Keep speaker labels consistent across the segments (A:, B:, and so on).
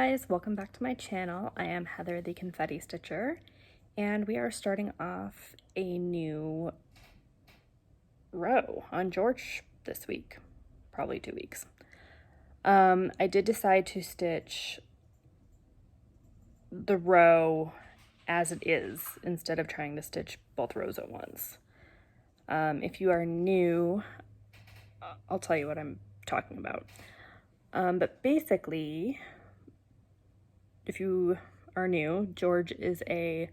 A: guys, welcome back to my channel. I am Heather the Confetti Stitcher, and we are starting off a new row on George this week, probably 2 weeks. I did decide to stitch the row as it is instead of trying to stitch both rows at once. If you are new, I'll tell you what I'm talking about. But basically, if you are new, George is a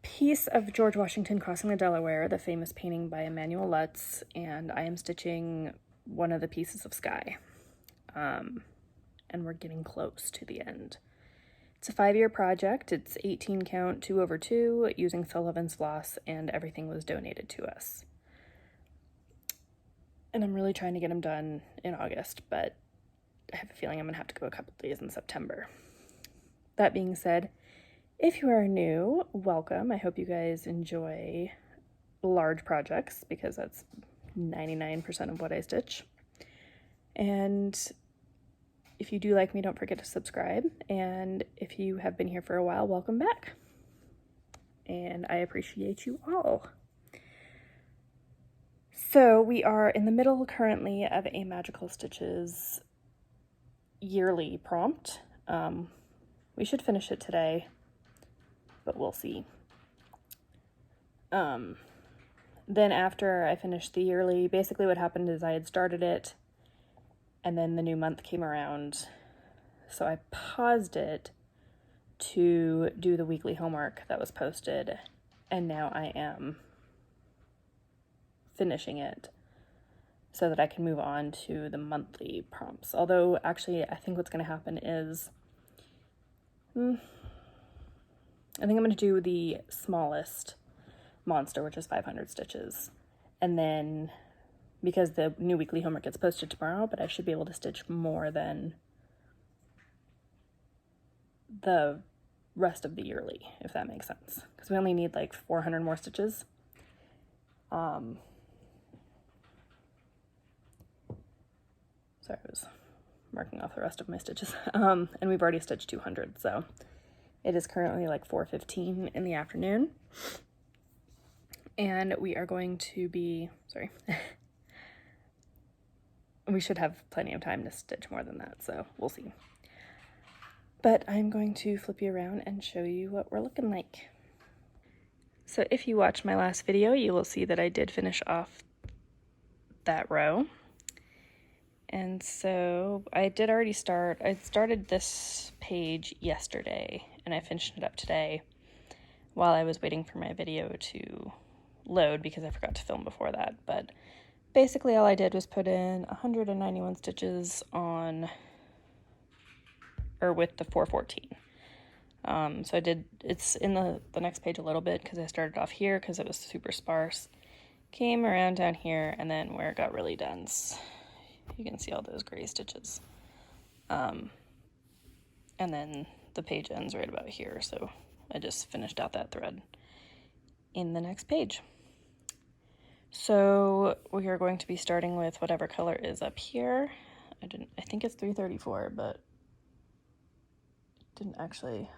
A: piece of George Washington Crossing the Delaware, the famous painting by Emanuel Lutz, and I am stitching one of the pieces of sky. And we're getting close to the end. It's a 5-year project. It's 18 count, 2/2, using Sullivan's floss, and everything was donated to us. And I'm really trying to get them done in August, but I have a feeling I'm gonna have to go a couple days in September. That being said, if you are new, welcome. I hope you guys enjoy large projects because that's 99% of what I stitch. And if you do like me, don't forget to subscribe. And if you have been here for a while, welcome back. And I appreciate you all. So we are in the middle currently of a Magical Stitches yearly prompt. We should finish it today, but we'll see. Then after I finished the yearly, basically what happened is I had started it and then the new month came around. So I paused it to do the weekly homework that was posted, and now I am finishing it so that I can move on to the monthly prompts. Although actually I think what's going to happen is I think I'm going to do the smallest monster, which is 500 stitches. And then, because the new weekly homework gets posted tomorrow, but I should be able to stitch more than the rest of the yearly, if that makes sense. Because we only need like 400 more stitches. Sorry, I was marking off the rest of my stitches. And we've already stitched 200, so it is currently like 4:15 in the afternoon. And we are going to be, sorry, we should have plenty of time to stitch more than that, so we'll see. But I'm going to flip you around and show you what we're looking like. So if you watched my last video, you will see that I did finish off that row. And so I did already start, I started this page yesterday and I finished it up today while I was waiting for my video to load because I forgot to film before that. But basically all I did was put in 191 stitches on, or with the 414. So I did, it's in the next page a little bit because I started off here because it was super sparse. Came around down here and then where it got really dense, you can see all those gray stitches. And then the page ends right about here, so I just finished out that thread in the next page. So we are going to be starting with whatever color is up here. I think it's 334, but didn't actually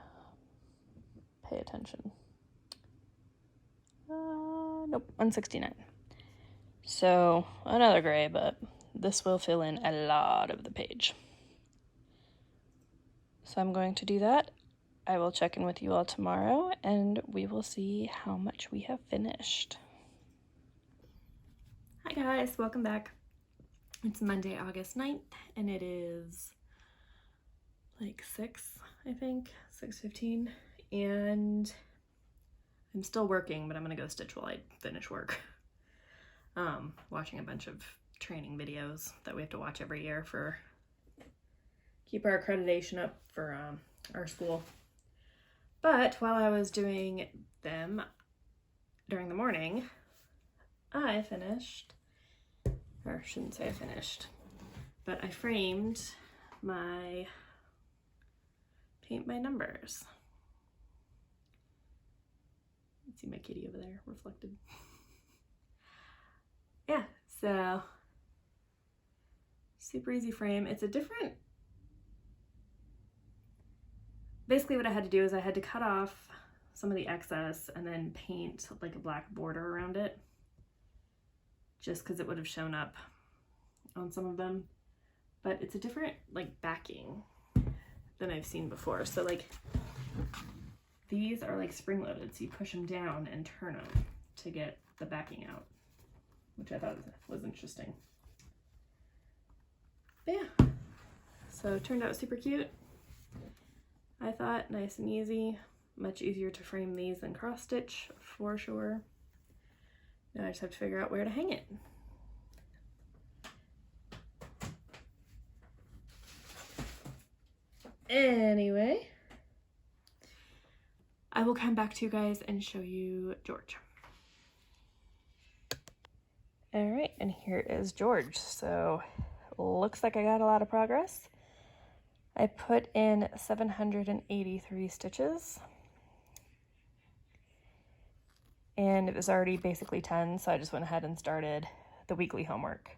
A: pay attention. Nope, 169. So another gray, but this will fill in a lot of the page. So I'm going to do that. I will check in with you all tomorrow and we will see how much we have finished. Hi guys, welcome back. It's Monday, August 9th, and it is like 6, I think, 6:15, and I'm still working, but I'm gonna go stitch while I finish work. Watching a bunch of training videos that we have to watch every year for keep our accreditation up for our school. But while I was doing them during the morning, I finished, or I shouldn't say I finished, but I framed my paint by numbers. You see my kitty over there reflected. Yeah, so super easy frame. It's a different basically what I had to do is I had to cut off some of the excess and then paint like a black border around it, just because it would have shown up on some of them. But it's a different like backing than I've seen before. So like these are like spring loaded, so you push them down and turn them to get the backing out, which I thought was interesting. But yeah, so it turned out super cute. I thought nice and easy, much easier to frame these than cross stitch for sure. Now I just have to figure out where to hang it. Anyway, I will come back to you guys and show you George. All right, and here is George. So looks like I got a lot of progress. I put in 783 stitches and it was already basically 10, so I just went ahead and started the weekly homework.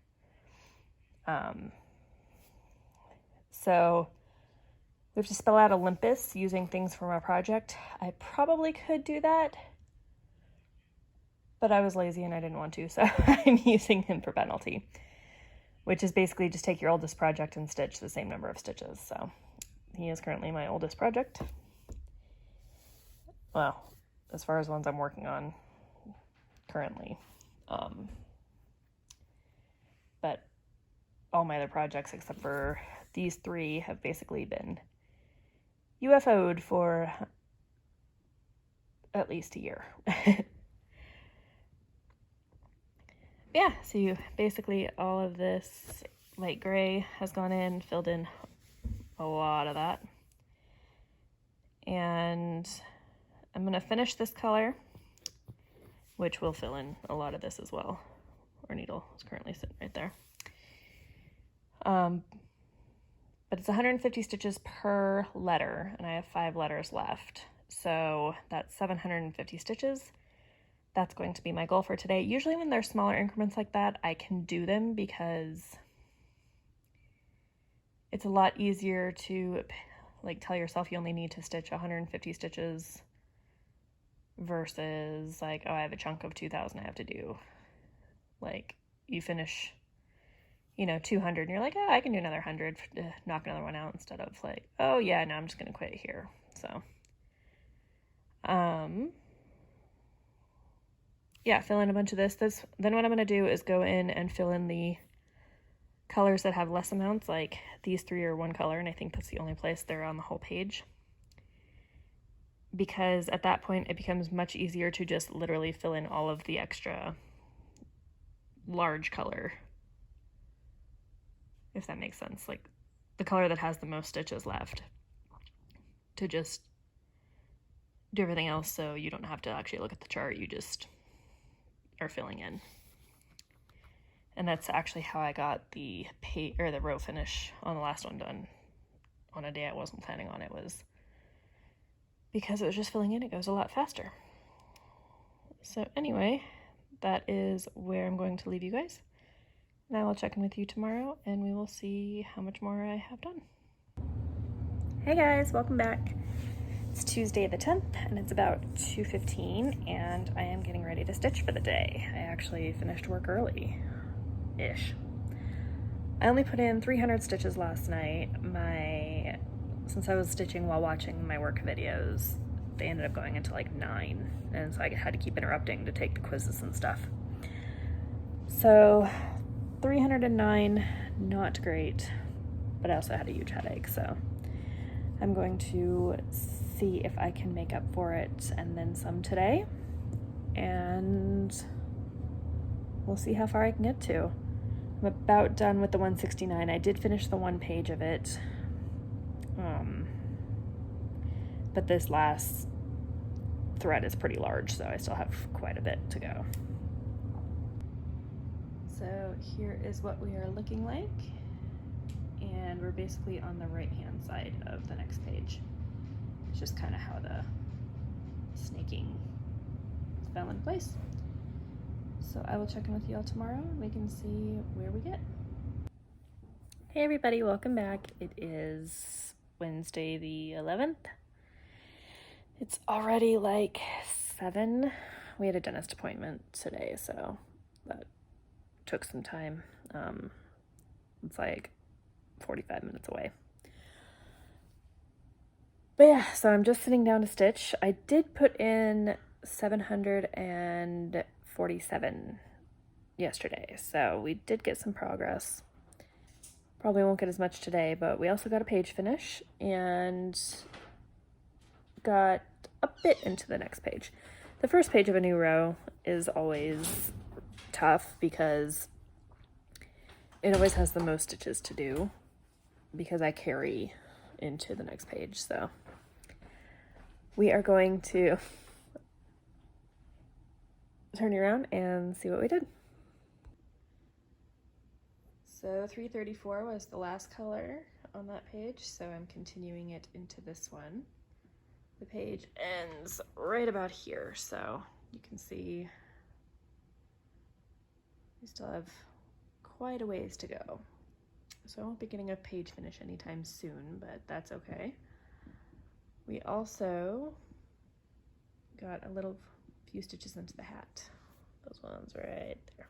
A: So we have to spell out Olympus using things from our project. I probably could do that, but I was lazy and I didn't want to, so I'm using him for penalty, which is basically just take your oldest project and stitch the same number of stitches. So he is currently my oldest project. Well, as far as ones I'm working on currently. But all my other projects except for these three have basically been UFO'd for at least a year. Yeah, so basically all of this light gray has gone in, filled in a lot of that. And I'm going to finish this color, which will fill in a lot of this as well. Our needle is currently sitting right there. But it's 150 stitches per letter, and I have 5 letters left. So that's 750 stitches. That's going to be my goal for today. Usually when there's smaller increments like that, I can do them because it's a lot easier to like tell yourself you only need to stitch 150 stitches versus like, oh, I have a chunk of 2,000 I have to do. Like you finish, you know, 200 and you're like, oh, I can do another 100 to knock another one out, instead of like, oh yeah, no, I'm just going to quit here. So, yeah, fill in a bunch of this. Then what I'm going to do is go in and fill in the colors that have less amounts, like these 3 are one color, and I think that's the only place they're on the whole page. Because at that point, it becomes much easier to just literally fill in all of the extra large color, if that makes sense. Like the color that has the most stitches left, to just do everything else so you don't have to actually look at the chart, you just are filling in. And that's actually how I got the row finish on the last one done on a day I wasn't planning on it, was because it was just filling in. It goes a lot faster. So anyway, that is where I'm going to leave you guys. And I will check in with you tomorrow and we will see how much more I have done. Hey guys, welcome back. It's Tuesday the 10th and it's about 2:15 and I am getting ready to stitch for the day. I actually finished work early-ish. I only put in 300 stitches last night. Since I was stitching while watching my work videos, they ended up going into like 9, and so I had to keep interrupting to take the quizzes and stuff. So 309, not great, but I also had a huge headache, so I'm going to see if I can make up for it and then some today, and we'll see how far I can get to. I'm about done with the 169. I did finish the 1 page of it, but this last thread is pretty large, so I still have quite a bit to go. So here is what we are looking like, and we're basically on the right hand side of the next page. It's just kind of how the snaking fell in place. So I will check in with you all tomorrow and we can see where we get. Hey everybody, welcome back. It is Wednesday the 11th It's already like 7. We had a dentist appointment today, so that took some time. It's like 45 minutes away. But yeah, so I'm just sitting down to stitch. I did put in 747 yesterday, so we did get some progress. Probably won't get as much today, but we also got a page finish and got a bit into the next page. The first page of a new row is always tough because it always has the most stitches to do because I carry into the next page. So we are going to turn you around and see what we did. So 334 was the last color on that page, so I'm continuing it into this one. The page ends right about here, so you can see we still have quite a ways to go. So I won't be getting a page finish anytime soon, but that's okay. We also got a few stitches into the hat. Those ones right there.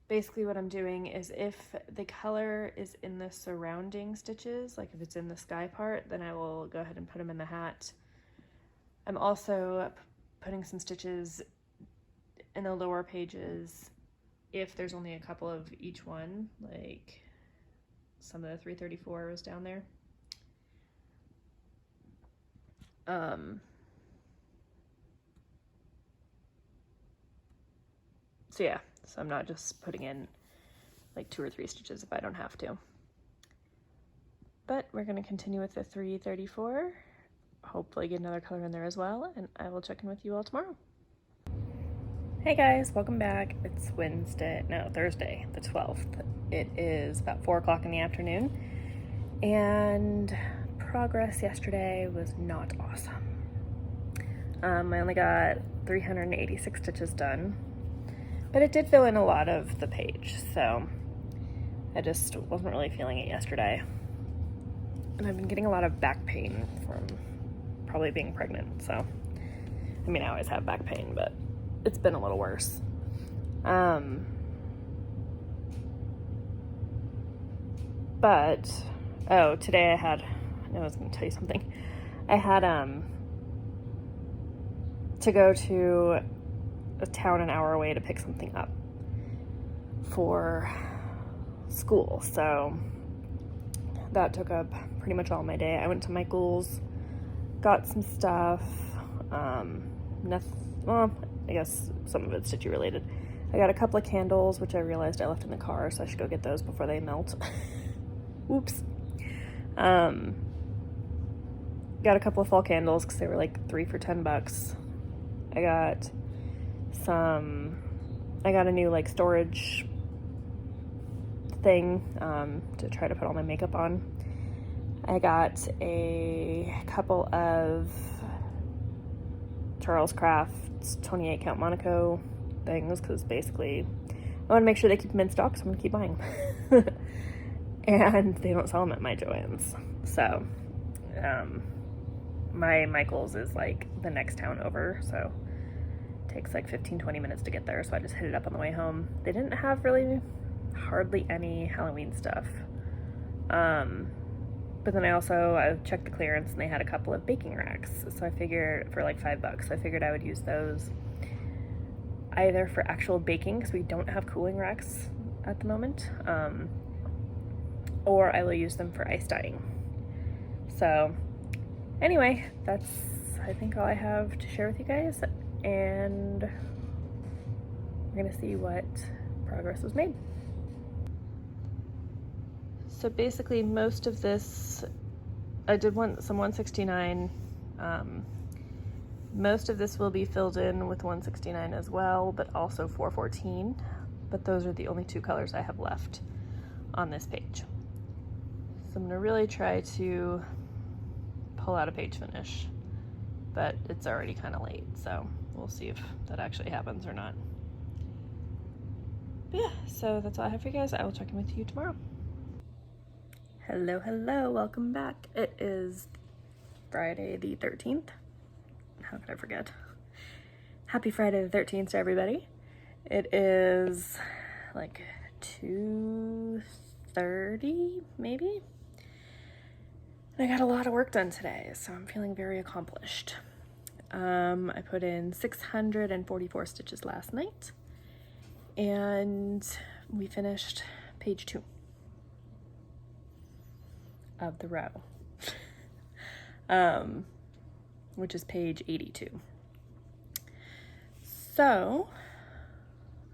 A: Basically what I'm doing is if the color is in the surrounding stitches, like if it's in the sky part, then I will go ahead and put them in the hat. I'm also putting some stitches in the lower pages if there's only a couple of each one, like some of the 334 was down there. So yeah, so I'm not just putting in like 2 or 3 stitches if I don't have to. But we're going to continue with the 334, hopefully get another color in there as well, and I will check in with you all tomorrow. Hey guys, welcome back. It's Thursday, the 12th. It is about 4 o'clock in the afternoon, and progress yesterday was not awesome. I only got 386 stitches done, but it did fill in a lot of the page, so I just wasn't really feeling it yesterday. And I've been getting a lot of back pain from probably being pregnant, so I mean, I always have back pain, but it's been a little worse. Today I was going to tell you something. I had to go to a town an hour away to pick something up for school, so that took up pretty much all my day. I went to Michael's, got some stuff, well, I guess some of it's stitchy related. I got a couple of candles, which I realized I left in the car, so I should go get those before they melt. Oops. Got a couple of fall candles because they were like 3 for $10. I got a new like storage thing to try to put all my makeup on. I got a couple of Charles Craft's 28 count Monaco things because basically I want to make sure they keep them in stock, so I'm going to keep buying them. And they don't sell them at my Joann's. So my Michael's is like the next town over, so it takes like 15-20 minutes to get there, so I just hit it up on the way home. They didn't have really hardly any Halloween stuff. But then I checked the clearance and they had a couple of baking racks. So I figured for like $5, so I figured I would use those either for actual baking because we don't have cooling racks at the moment, or I will use them for ice dyeing. So anyway, that's I think all I have to share with you guys, and we're gonna see what progress was made. So basically most of this, I did some 169. Most of this will be filled in with 169 as well, but also 414. But those are the only 2 colors I have left on this page. So I'm gonna really try to pull out a page finish, but it's already kind of late, so we'll see if that actually happens or not. But yeah, so that's all I have for you guys. I will check in with you tomorrow. Hello, welcome back. It is Friday the 13th. How could I forget? Happy Friday the 13th to everybody. It is like 2:30 maybe. I got a lot of work done today, so I'm feeling very accomplished. I put in 644 stitches last night, and we finished page 2 of the row, which is page 82. So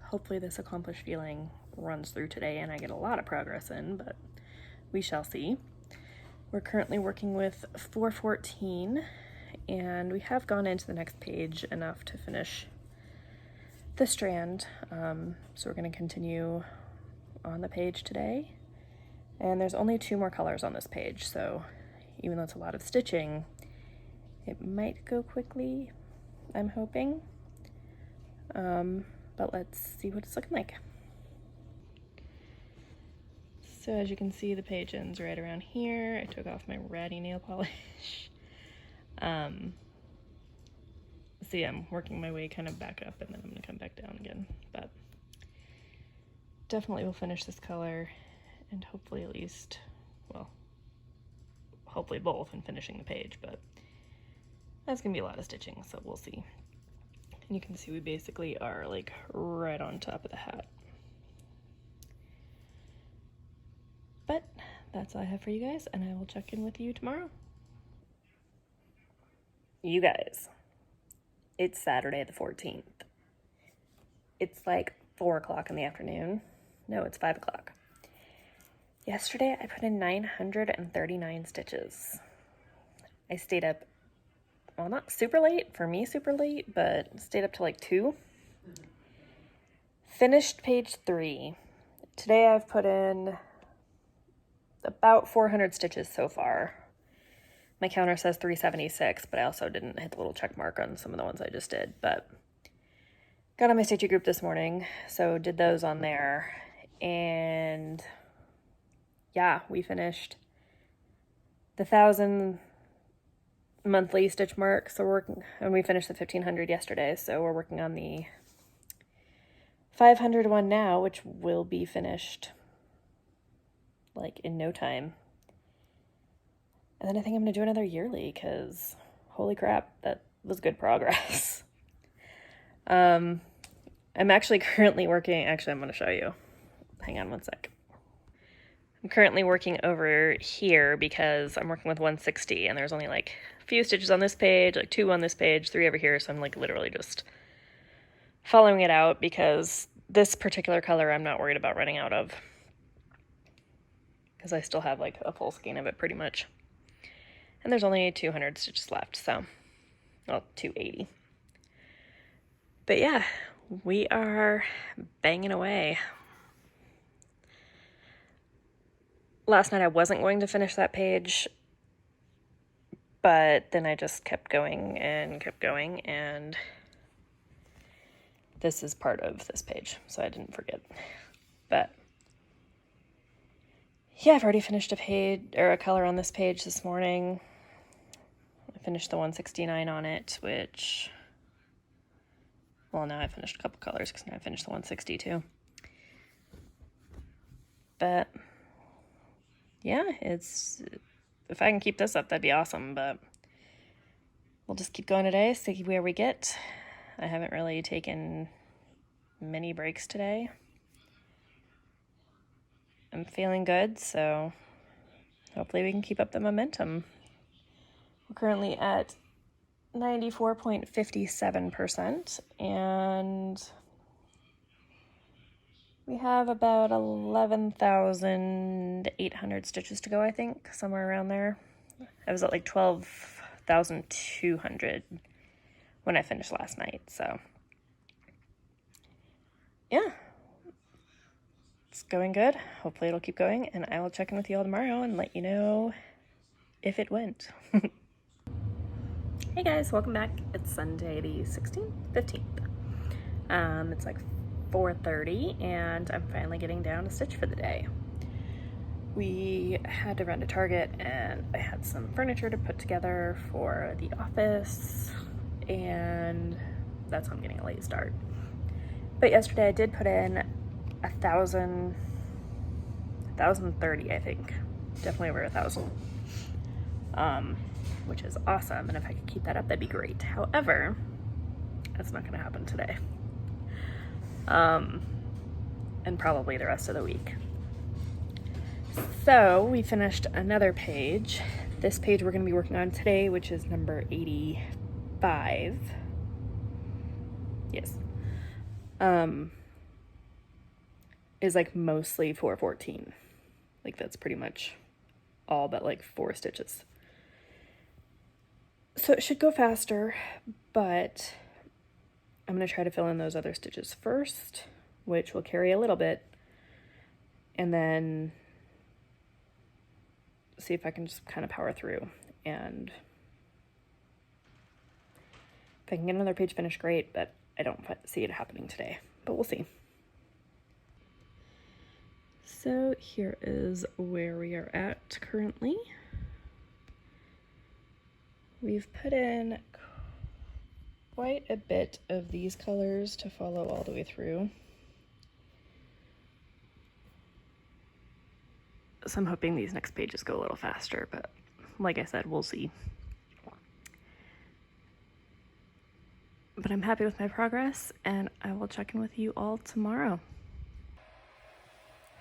A: hopefully this accomplished feeling runs through today and I get a lot of progress in, but we shall see. We're currently working with 414, and we have gone into the next page enough to finish the strand. So we're going to continue on the page today. And there's only 2 more colors on this page, so even though it's a lot of stitching, it might go quickly, I'm hoping. But let's see what it's looking like. So as you can see, the page ends right around here. I took off my ratty nail polish. So yeah, I'm working my way kind of back up, and then I'm gonna come back down again. But definitely will finish this color, and hopefully at least, well, hopefully both in finishing the page, but that's gonna be a lot of stitching, so we'll see. And you can see we basically are like right on top of the hat. But that's all I have for you guys, and I will check in with you tomorrow. You guys, it's Saturday the 14th. It's like 4 o'clock in the afternoon. No, it's 5 o'clock. Yesterday I put in 939 stitches. I stayed up, well, not super late, for me super late, but stayed up till like 2. Finished page 3. Today I've put in about 400 stitches so far. My counter says 376, but I also didn't hit the little check mark on some of the ones I just did. But got on my stitchy group this morning, so did those on there. And yeah, we finished the 1,000 monthly stitch mark. So we're working, and we finished the 1,500 yesterday. So we're working on the 500 one now, which will be finished like in no time. And then I think I'm gonna do another yearly, because holy crap, that was good progress. I'm actually currently working, actually I'm gonna show you. Hang on one sec. I'm currently working over here because I'm working with 160, and there's only like a few stitches on this page, like 2 on this page, 3 over here, so I'm like literally just following it out, because this particular color I'm not worried about running out of, because I still have like a full skein of it pretty much. And there's only 200 stitches left, so, well, 280. But yeah, we are banging away. Last night I wasn't going to finish that page, but then I just kept going, and this is part of this page, so I didn't forget. But yeah, I've already finished a page, or a color on this page this morning. I finished the 169 on it, which, well, now I finished a couple colors, because now I finished the 160 too. But yeah, it's, if I can keep this up, that'd be awesome, but we'll just keep going today, see where we get. I haven't really taken many breaks today. I'm feeling good, so hopefully we can keep up the momentum. We're currently at 94.57%, and we have about 11,800 stitches to go, I think, somewhere around there. I was at like 12,200 when I finished last night, so yeah. It's going good. Hopefully it'll keep going, and I will check in with you all tomorrow and let you know if it went. Hey guys, welcome back. It's Sunday the 15th. It's like 4:30, and I'm finally getting down to stitch for the day. we had to run to Target and I had some furniture to put together for the office, and that's why I'm getting a late start. But yesterday I did put in 1,030, I think. Definitely over 1,000. Which is awesome, and if I could keep that up, that'd be great. However, that's not gonna happen today. And probably the rest of the week. So we finished another page. This page we're gonna be working on today, which is number 85. Yes. Is like mostly 414. Like that's pretty much all but like 4 stitches. So it should go faster, but I'm going to try to fill in those other stitches first, which will carry a little bit, and then see if I can just kind of power through. And if I can get another page finished, great, but I don't see it happening today, but we'll see. So here is where we are at currently. We've put in quite a bit of these colors to follow all the way through. So I'm hoping these next pages go a little faster, but like I said, we'll see. But I'm happy with my progress, and I will check in with you all tomorrow.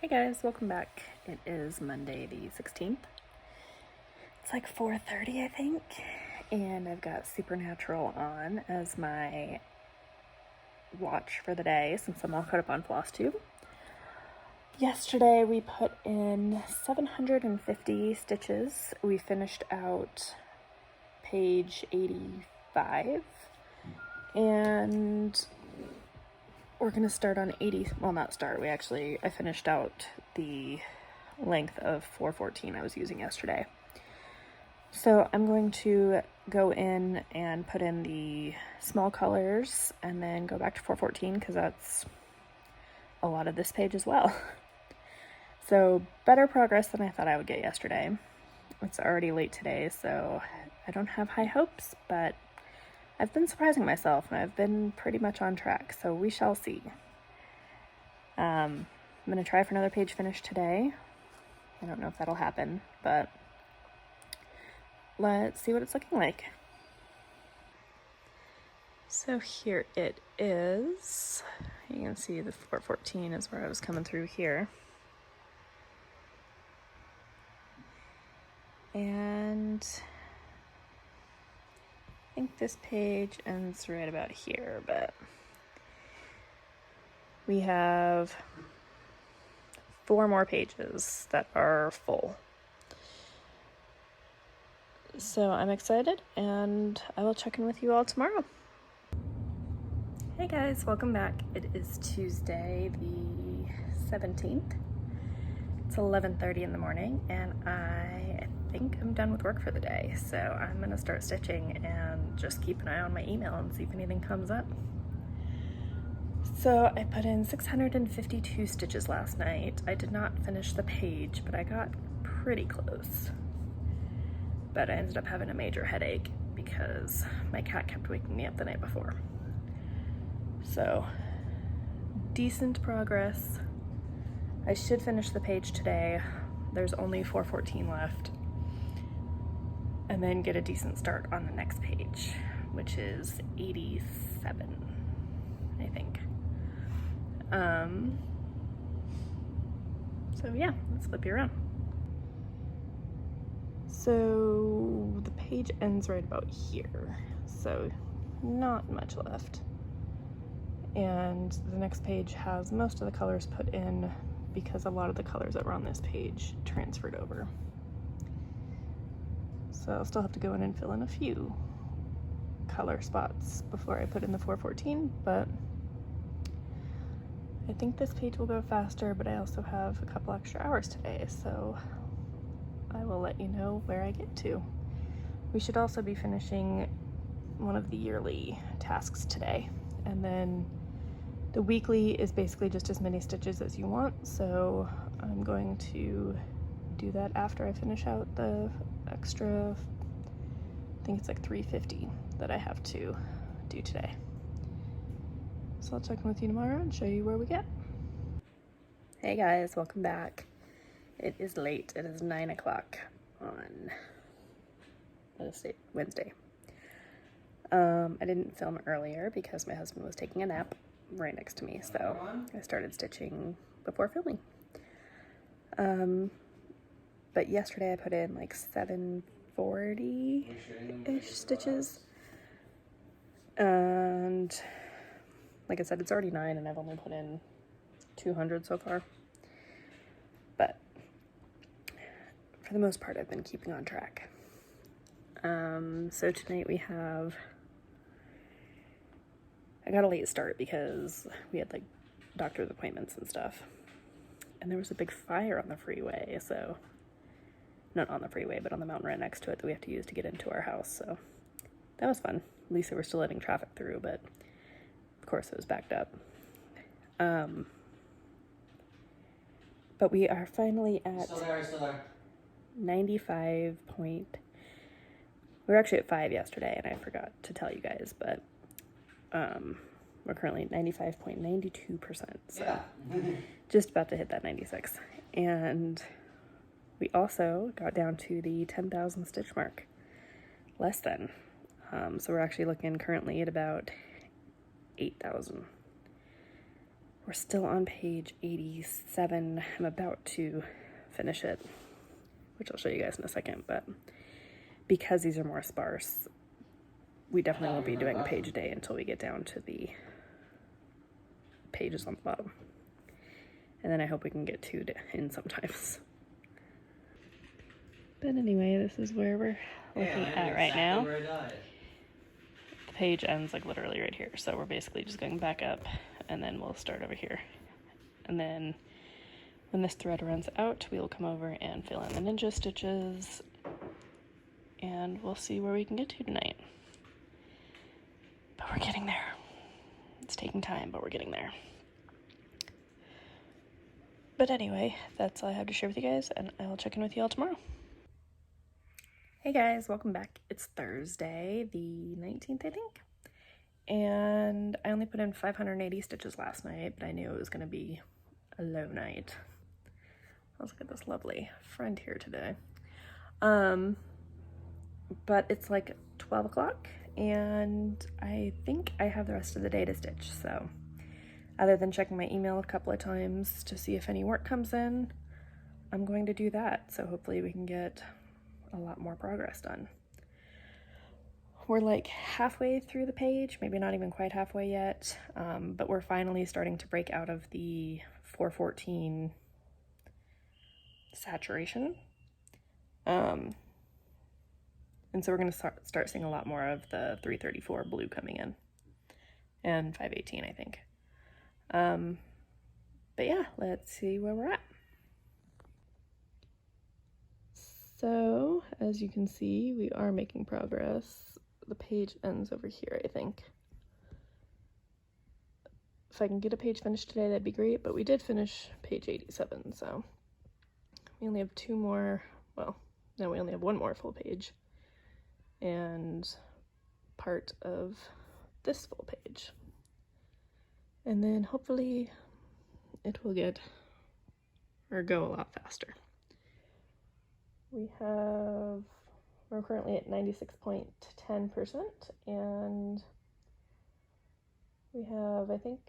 A: Hey guys, welcome back. It is Monday the 16th. It's like 4:30, I think, and I've got Supernatural on as my watch for the day since I'm all caught up on Flosstube. Yesterday we put in 750 stitches. We finished out page 85, and we're gonna start on 80, well not start, I finished out the length of 414 I was using yesterday. So I'm going to go in and put in the small colors and then go back to 414 because that's a lot of this page as well. So better progress than I thought I would get yesterday. It's already late today, so I don't have high hopes, but I've been surprising myself and I've been pretty much on track, so we shall see. I'm going to try for another page finish today. I don't know if that'll happen, but let's see what it's looking like. So here it is. You can see the 414 is where I was coming through here. And I think this page ends right about here, but we have 4 more pages that are full. So I'm excited, and I will check in with you all tomorrow. Hey guys, welcome back. It is Tuesday the 17th. It's 11:30 in the morning, and I think I'm done with work for the day. So I'm gonna start stitching and just keep an eye on my email and see if anything comes up. So I put in 652 stitches last night. I did not finish the page, but I got pretty close. But I ended up having a major headache because my cat kept waking me up the night before. So, decent progress. I should finish the page today. There's only 414 left. And then get a decent start on the next page, which is 87, I think. So yeah, let's flip you around. So the page ends right about here, so not much left. And the next page has most of the colors put in because a lot of the colors that were on this page transferred over. So I'll still have to go in and fill in a few color spots before I put in the 414, but I think this page will go faster, but I also have a couple extra hours today, so I will let you know where I get to. We should also be finishing one of the yearly tasks today, and then the weekly is basically just as many stitches as you want, so I'm going to do that after I finish out the extra, I think it's like 350 that I have to do today. So I'll check in with you tomorrow and show you where we get. Hey guys, welcome back. It is late. It is 9 o'clock on Wednesday. I didn't film earlier because my husband was taking a nap right next to me, so I started stitching before filming. But yesterday I put in like 740-ish stitches, and like I said, it's already 9 and I've only put in 200 so far, but for the most part I've been keeping on track. So tonight I got a late start because we had like doctor's appointments and stuff, and there was a big fire on the freeway, so not on the freeway but on the mountain right next to it that we have to use to get into our house, so that was fun. At least they were still letting traffic through, but of course it was backed up. But we are finally at still there. 95 point. We were actually at 5 yesterday and I forgot to tell you guys, but we're currently at 95.92%, so yeah. Just about to hit that 96. And we also got down to the 10,000 stitch mark, less than. So we're actually looking currently at about 8,000. We're still on page 87. I'm about to finish it, which I'll show you guys in a second, but because these are more sparse, we definitely won't be doing a page a day until we get down to the pages on the bottom. And then I hope we can get 2 in sometimes. But anyway, this is where we're looking at right now. The page ends like literally right here, so we're basically just going back up and then we'll start over here. And then when this thread runs out, we'll come over and fill in the ninja stitches, and we'll see where we can get to tonight. But we're getting there. It's taking time, but we're getting there. But anyway, that's all I have to share with you guys, and I will check in with you all tomorrow. Hey guys, welcome back. It's Thursday, the 19th, I think. And I only put in 580 stitches last night, but I knew it was going to be a low night. Let's get this lovely friend here today. But it's like 12 o'clock, and I think I have the rest of the day to stitch, so other than checking my email a couple of times to see if any work comes in, I'm going to do that. So hopefully we can get a lot more progress done. We're like halfway through the page, maybe not even quite halfway yet, but we're finally starting to break out of the 414 saturation. And so we're going to start seeing a lot more of the 334 blue coming in, and 518, I think. But yeah, let's see where we're at. So, as you can see, we are making progress. The page ends over here, I think. If I can get a page finished today, that'd be great, but we did finish page 87, so we only have 2 more, well, no, we only have 1 more full page, and part of this full page. And then hopefully it will get, or go a lot faster. We're currently at 96.10%, and we have, I think,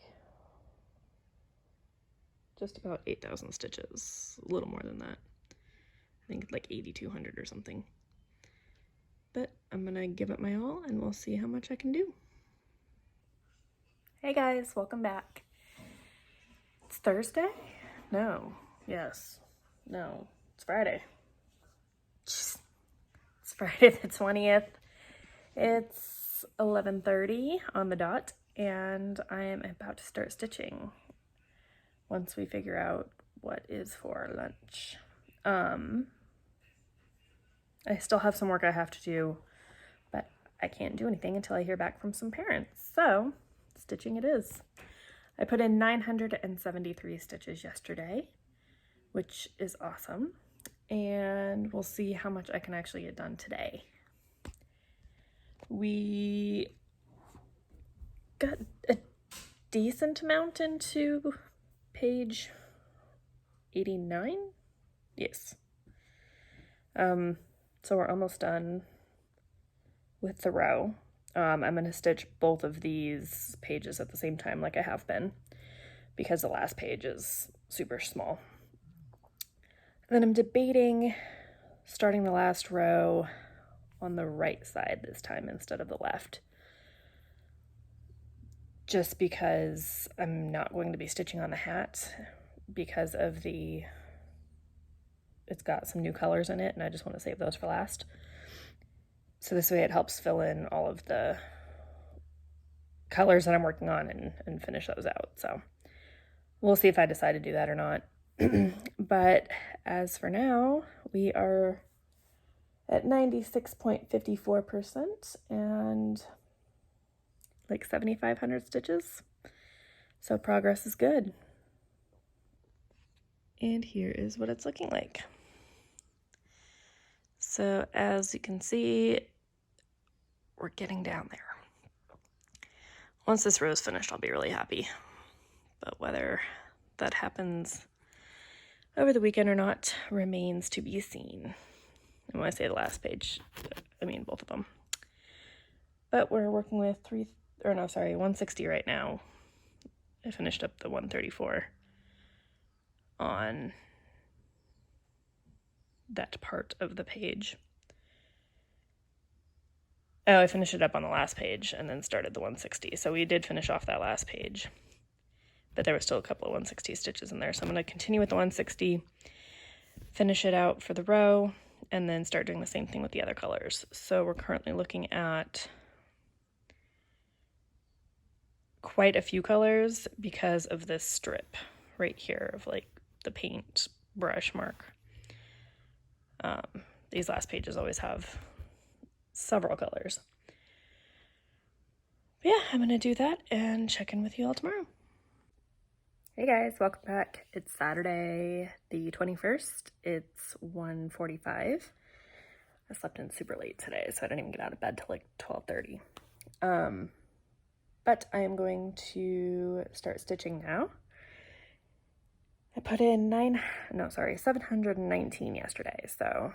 A: just about 8,000 stitches, a little more than that. I think like 8,200 or something. But I'm gonna give it my all and we'll see how much I can do. Hey guys, welcome back. It's Thursday? No. Yes. No. It's Friday. It's Friday the 20th. It's 11:30 on the dot, and I am about to start stitching once we figure out what is for lunch. I still have some work I have to do, but I can't do anything until I hear back from some parents. So, stitching it is. I put in 973 stitches yesterday, which is awesome. and we'll see how much I can actually get done today. We got a decent amount into page 89. Yes. So we're almost done with the row. I'm going to stitch both of these pages at the same time like I have been, because the last page is super small. And then I'm debating starting the last row on the right side this time instead of the left, just because I'm not going to be stitching on the hat because of it's got some new colors in it, and I just want to save those for last. So this way it helps fill in all of the colors that I'm working on and finish those out. So we'll see if I decide to do that or not. But as for now, we are at 96.54% and like 7,500 stitches. So progress is good. And here is what it's looking like. So as you can see, we're getting down there. Once this row is finished, I'll be really happy. But whether that happens over the weekend or not remains to be seen. And when I say the last page, I mean both of them. But we're working with 160 right now. I finished up the 134 on that part of the page. Oh, I finished it up on the last page and then started the 160. So we did finish off that last page, but there were still a couple of 160 stitches in there. So I'm going to continue with the 160, finish it out for the row, and then start doing the same thing with the other colors. So we're currently looking at quite a few colors because of this strip right here of like the paint brush mark. These last pages always have several colors. But yeah, I'm gonna do that and check in with you all tomorrow. Hey guys, welcome back. It's Saturday the 21st. It's 1:45. I slept in super late today, so I didn't even get out of bed till like 12:30. But I am going to start stitching now. I put in 719 yesterday, so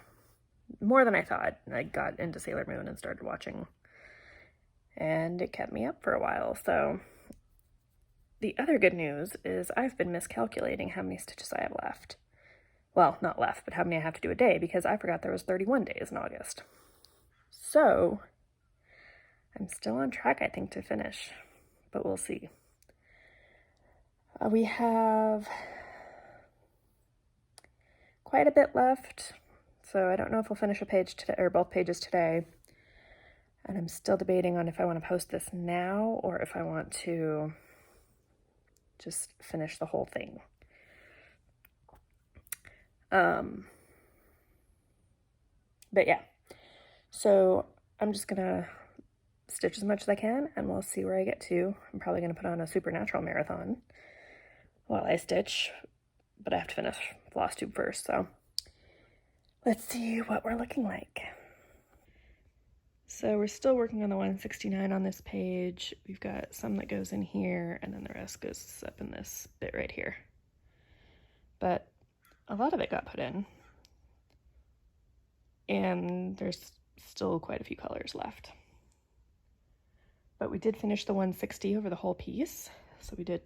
A: more than I thought. I got into Sailor Moon and started watching, and it kept me up for a while. So the other good news is I've been miscalculating how many stitches I have left. Well, not left, but how many I have to do a day, because I forgot there was 31 days in August. So I'm still on track, I think, to finish, but we'll see. We have quite a bit left, so I don't know if we'll finish a page today or both pages today. And I'm still debating on if I want to post this now or if I want to just finish the whole thing. But yeah, so I'm just gonna stitch as much as I can and we'll see where I get to. I'm probably gonna put on a supernatural marathon while I stitch, but I have to finish Flosstube first, so let's see what we're looking like. So we're still working on the 169 on this page. We've got some that goes in here and then the rest goes up in this bit right here. But a lot of it got put in, and there's still quite a few colors left. But we did finish the 160 over the whole piece. So we did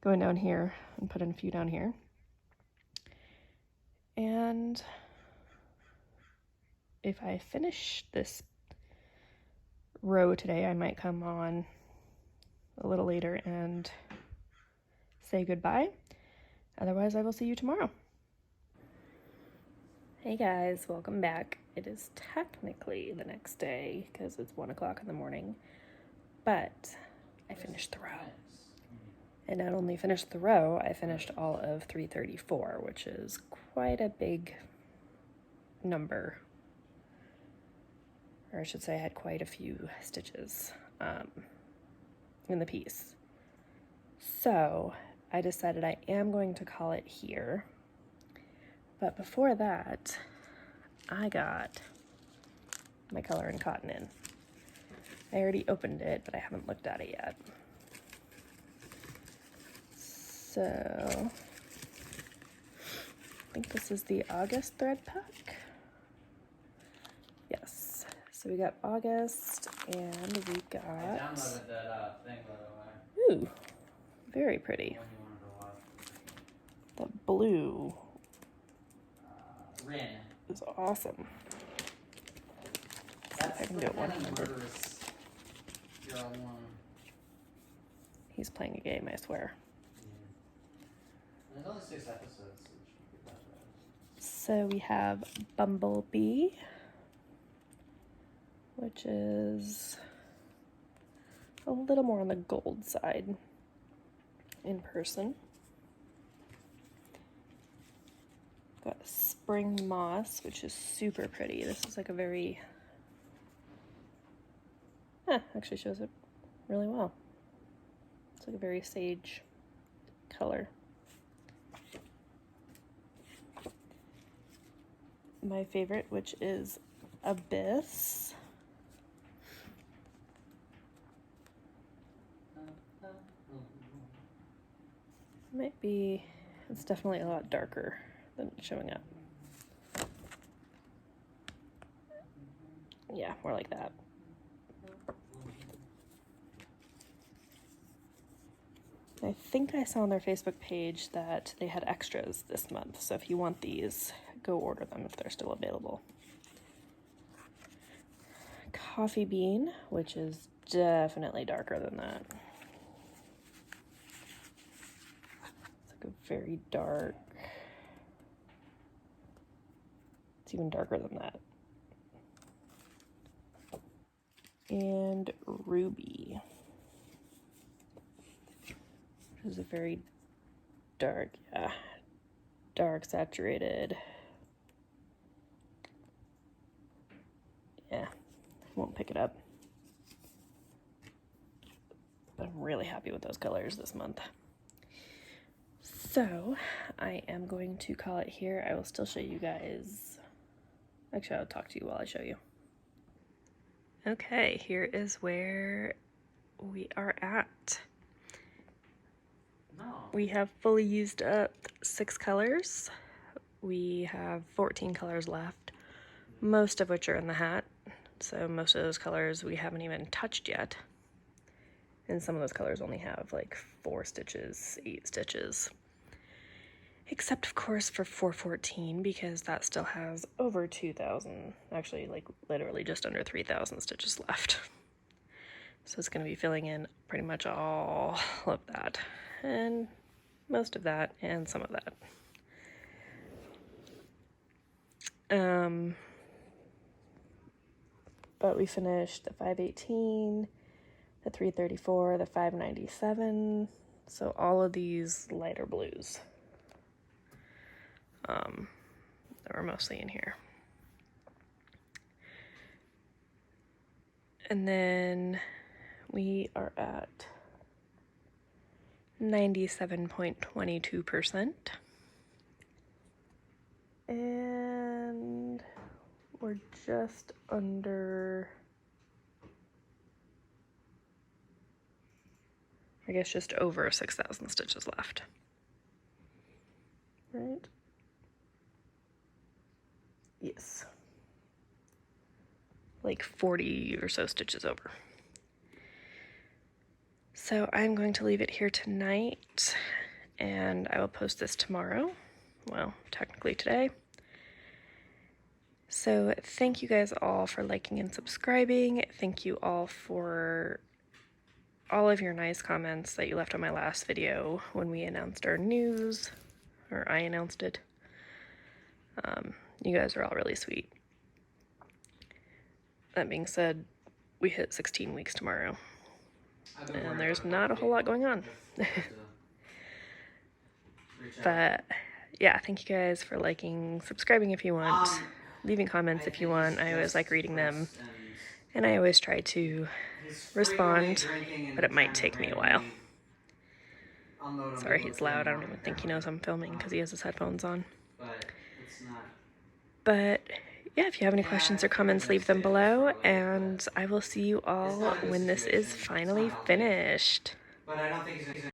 A: go down here and put in a few down here. And if I finish this row today, I might come on a little later and say goodbye. Otherwise, I will see you tomorrow. Hey guys, welcome back. It is technically the next day because it's 1 o'clock in the morning, but I finished the row. And not only finished the row, I finished all of 334, which is quite a big number. Or I should say I had quite a few stitches in the piece. So I decided I am going to call it here, But before that, I got my Color and Cotton in. I already opened it, but I haven't looked at it yet. So, I think this is the August thread pack. Yes. So we got August, and we got...
B: I downloaded that thing, by the way.
A: Ooh, very pretty.
B: When you wanted to watch.
A: The blue
B: Rin.
A: is awesome.
B: That's
A: I can
B: the
A: do it
B: kind of
A: one-handed.
B: murderous girl one.
A: He's playing a game, I swear.
B: Yeah. There's only 6 episodes, so it shouldn't be that bad.
A: So we have Bumblebee, which is a little more on the gold side in person. Got Spring Moss, which is super pretty. This is like a very... actually shows it really well. It's like a very sage color. My favorite, which is Abyss. Might be, it's definitely a lot darker than it's showing up. Yeah, more like that. I think I saw on their Facebook page that they had extras this month, so if you want these, go order them if they're still available. Coffee Bean, which is definitely darker than that. It's like a very dark... It's even darker than that. And Ruby, which is a very dark, dark saturated. Yeah, won't pick it up. But I'm really happy with those colors this month. So I am going to call it here. I will still show you guys. Actually, I'll talk to you while I show you. Okay, here is where we are at.
B: No.
A: We have fully used up 6 colors. We have 14 colors left, most of which are in the hat. So most of those colors we haven't even touched yet. And some of those colors only have like 4 stitches, 8 stitches. Except of course for 414, because that still has over 2,000, actually like literally just under 3,000 stitches left. So it's going to be filling in pretty much all of that, and most of that, and some of that. But we finished the 518, the 334, the 597, so all of these lighter blues. That were mostly in here. And then we are at 97.22%. And we're just under, I guess just over 6,000 stitches left. Right? Yes. Like 40 or so stitches over. So I'm going to leave it here tonight, and I will post this tomorrow. Well, technically today. So thank you guys all for liking and subscribing. Thank you all for all of your nice comments that you left on my last video when we announced our news, or I announced it. You guys are all really sweet. That being said, we hit 16 weeks tomorrow, and there's not a whole lot going on. But yeah, thank you guys for liking, subscribing if you want, leaving comments if you want. I always like reading them, and I always try to respond, but it might take me a while. Sorry, he's loud. I don't even think he knows I'm filming because he has his headphones on.
B: it's not.
A: But yeah, if you have any questions or comments, leave them below, and I will see you all when this is finally finished.
B: But I don't think he's gonna